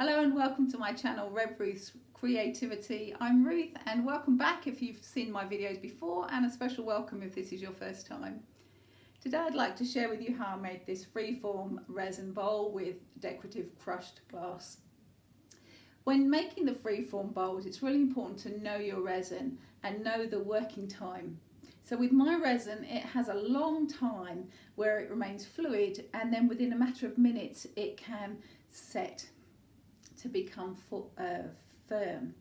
Hello and welcome to my channel, Revd Ruth's Creativity. I'm Ruth and welcome back if you've seen my videos before, and a special welcome if this is your first time. Today I'd like to share with you how I made this freeform resin bowl with decorative crushed glass. When making the freeform bowls, it's really important to know your resin and know the working time. So with my resin, it has a long time where it remains fluid, and then within a matter of minutes it can set to become firm.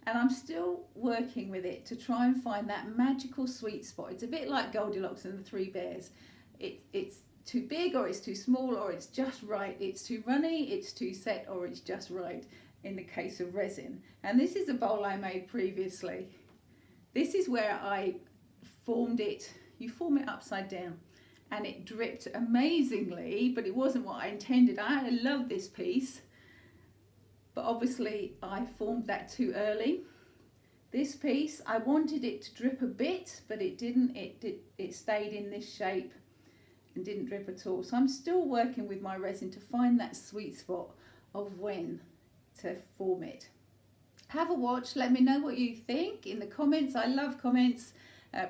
And I'm still working with it to try and find that magical sweet spot. It's a bit like Goldilocks and the Three Bears. It's too big or it's too small, or it's just right. It's too runny, it's too set, or it's just right in the case of resin. And this is a bowl I made previously. This is where I formed it. You form it upside down and it dripped amazingly, but it wasn't what I intended. I love this piece, but obviously I formed that too early. This piece, I wanted it to drip a bit, but it didn't. It stayed in this shape and didn't drip at all. So I'm still working with my resin to find that sweet spot of when to form it. Have a watch, let me know what you think in the comments. I love comments.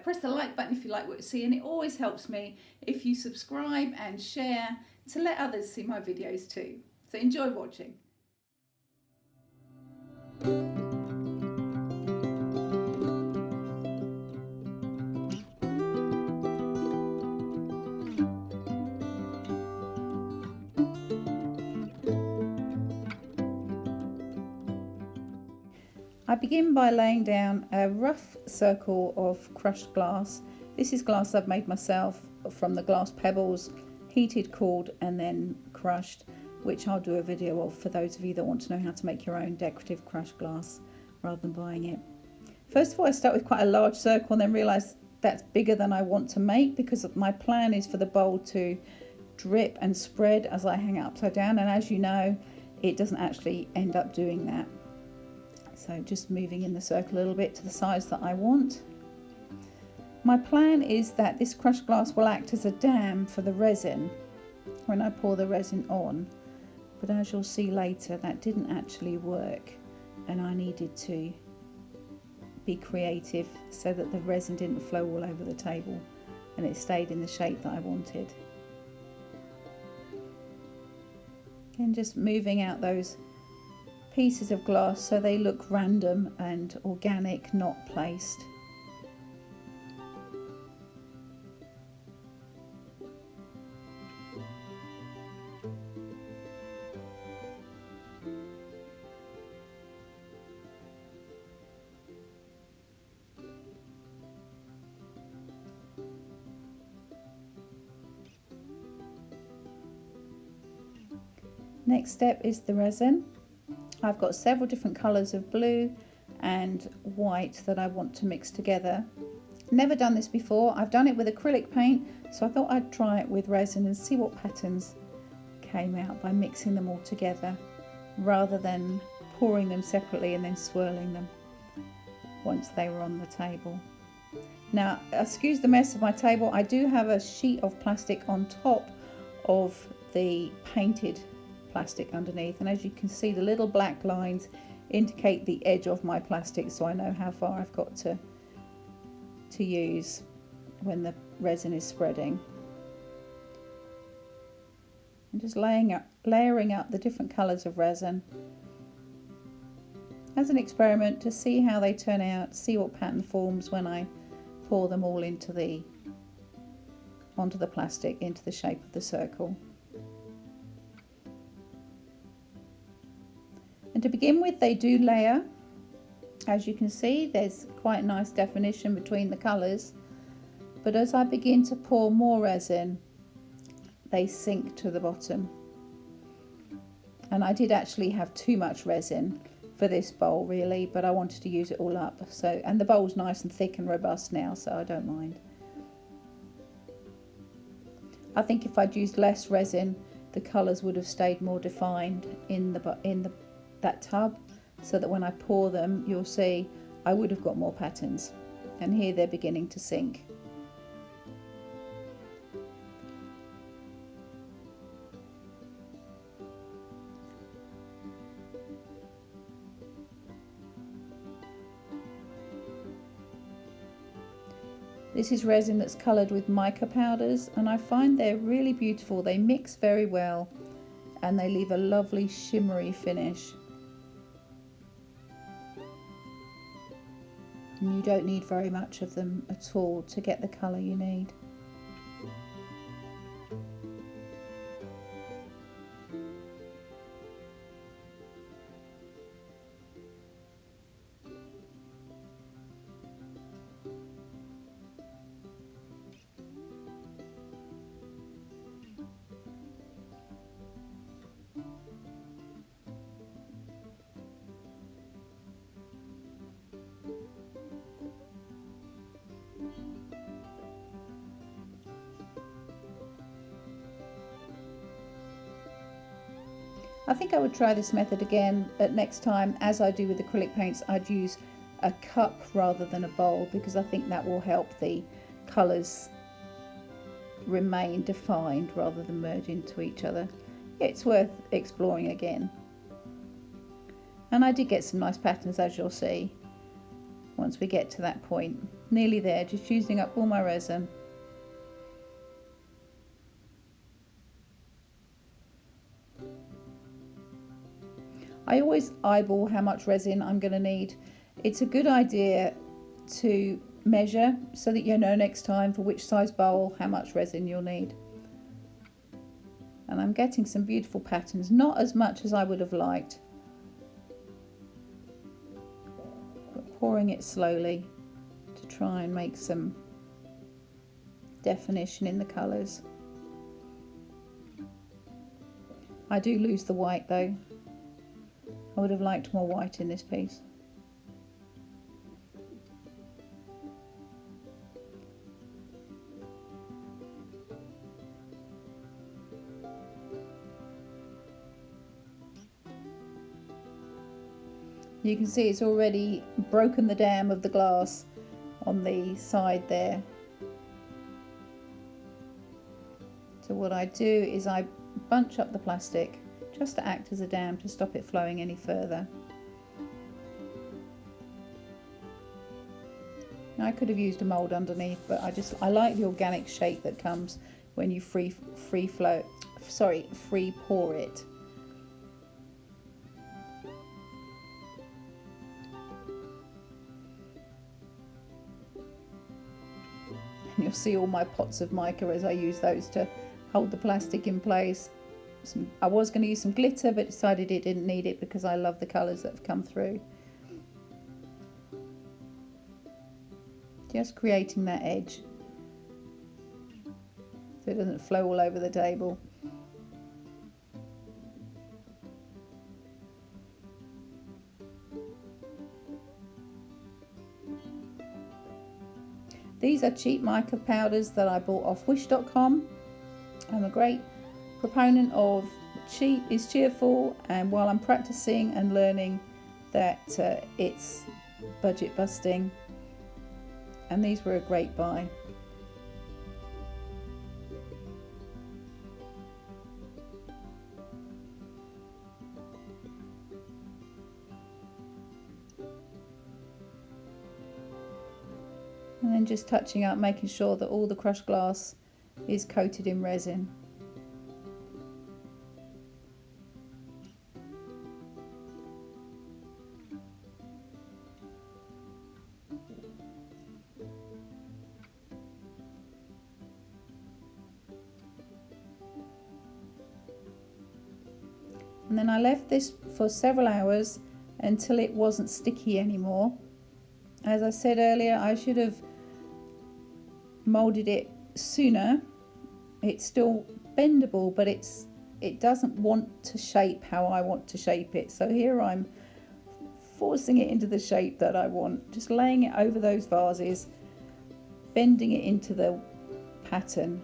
Press the like button if you like what you see, and it always helps me if you subscribe and share to let others see my videos too. So enjoy watching. I begin by laying down a rough circle of crushed glass. This is glass I've made myself from the glass pebbles, heated, cooled and then crushed, which I'll do a video of for those of you that want to know how to make your own decorative crushed glass rather than buying it. First of all, I start with quite a large circle and then realise that's bigger than I want to make, because my plan is for the bowl to drip and spread as I hang it upside down, and as you know, it doesn't actually end up doing that. So just moving in the circle a little bit to the size that I want. My plan is that this crushed glass will act as a dam for the resin when I pour the resin on, but as you'll see later, that didn't actually work, and I needed to be creative so that the resin didn't flow all over the table and it stayed in the shape that I wanted. And just moving out those pieces of glass so they look random and organic, not placed. Next step is the resin. I've got several different colours of blue and white that I want to mix together. Never done this before. I've done it with acrylic paint, so I thought I'd try it with resin and see what patterns came out by mixing them all together rather than pouring them separately and then swirling them once they were on the table. Now, excuse the mess of my table. I do have a sheet of plastic on top of the painted plastic underneath, and as you can see, the little black lines indicate the edge of my plastic, so I know how far I've got to use when the resin is spreading. And just layering up the different colours of resin as an experiment to see how they turn out, see what pattern forms when I pour them all onto the plastic, into the shape of the circle. And to begin with, they do layer. As you can see, there's quite a nice definition between the colours, but as I begin to pour more resin, they sink to the bottom. And I did actually have too much resin for this bowl really, but I wanted to use it all up. So, and the bowl's nice and thick and robust now, so I don't mind. I think if I'd used less resin, the colours would have stayed more defined in that tub, so that when I pour them, you'll see I would have got more patterns, and here they're beginning to sink. This is resin that's coloured with mica powders, and I find they're really beautiful. They mix very well and they leave a lovely shimmery finish. And you don't need very much of them at all to get the colour you need. I think I would try this method again at next time. As I do with acrylic paints, I'd use a cup rather than a bowl, because I think that will help the colours remain defined rather than merge into each other. It's worth exploring again. And I did get some nice patterns, as you'll see, once we get to that point. Nearly there, just using up all my resin. I always eyeball how much resin I'm going to need. It's a good idea to measure so that you know next time for which size bowl how much resin you'll need. And I'm getting some beautiful patterns, not as much as I would have liked, but pouring it slowly to try and make some definition in the colours. I do lose the white though. I would have liked more white in this piece. You can see it's already broken the dam of the glass on the side there. So what I do is I bunch up the plastic just to act as a dam to stop it flowing any further. Now, I could have used a mould underneath, but I like the organic shape that comes when you free pour it. And you'll see all my pots of mica as I use those to hold the plastic in place. I was going to use some glitter, but decided it didn't need it because I love the colours that have come through. Just creating that edge so it doesn't flow all over the table. These are cheap mica powders that I bought off wish.com. I'm a great proponent of cheap is cheerful, and while I'm practicing and learning that it's budget busting, and these were a great buy. And then just touching up, making sure that all the crushed glass is coated in resin. And then I left this for several hours until it wasn't sticky anymore. As I said earlier, I should have molded it sooner. It's still bendable, but it doesn't want to shape how I want to shape it. So here I'm forcing it into the shape that I want, just laying it over those vases, bending it into the pattern.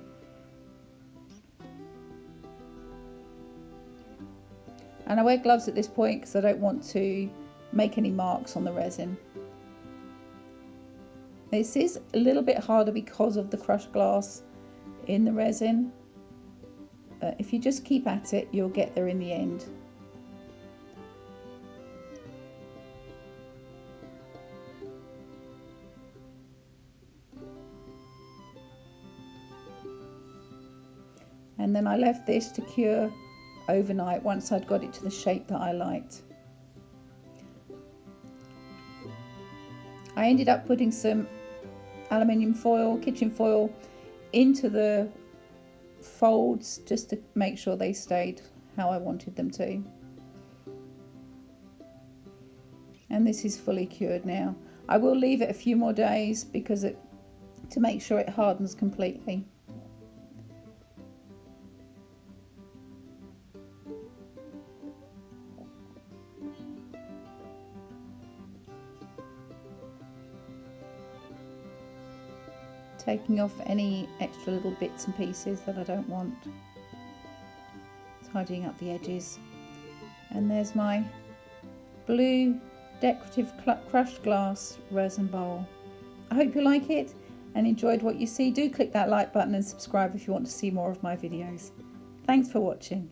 And I wear gloves at this point because I don't want to make any marks on the resin. This is a little bit harder because of the crushed glass in the resin. If you just keep at it, you'll get there in the end. And then I left this to cure overnight once I'd got it to the shape that I liked. I ended up putting some aluminium foil, kitchen foil, into the folds just to make sure they stayed how I wanted them to. And this is fully cured now. I will leave it a few more days because to make sure it hardens completely. Taking off any extra little bits and pieces that I don't want. Tidying up the edges. And there's my blue decorative crushed glass resin bowl. I hope you like it and enjoyed what you see. Do click that like button and subscribe if you want to see more of my videos. Thanks for watching.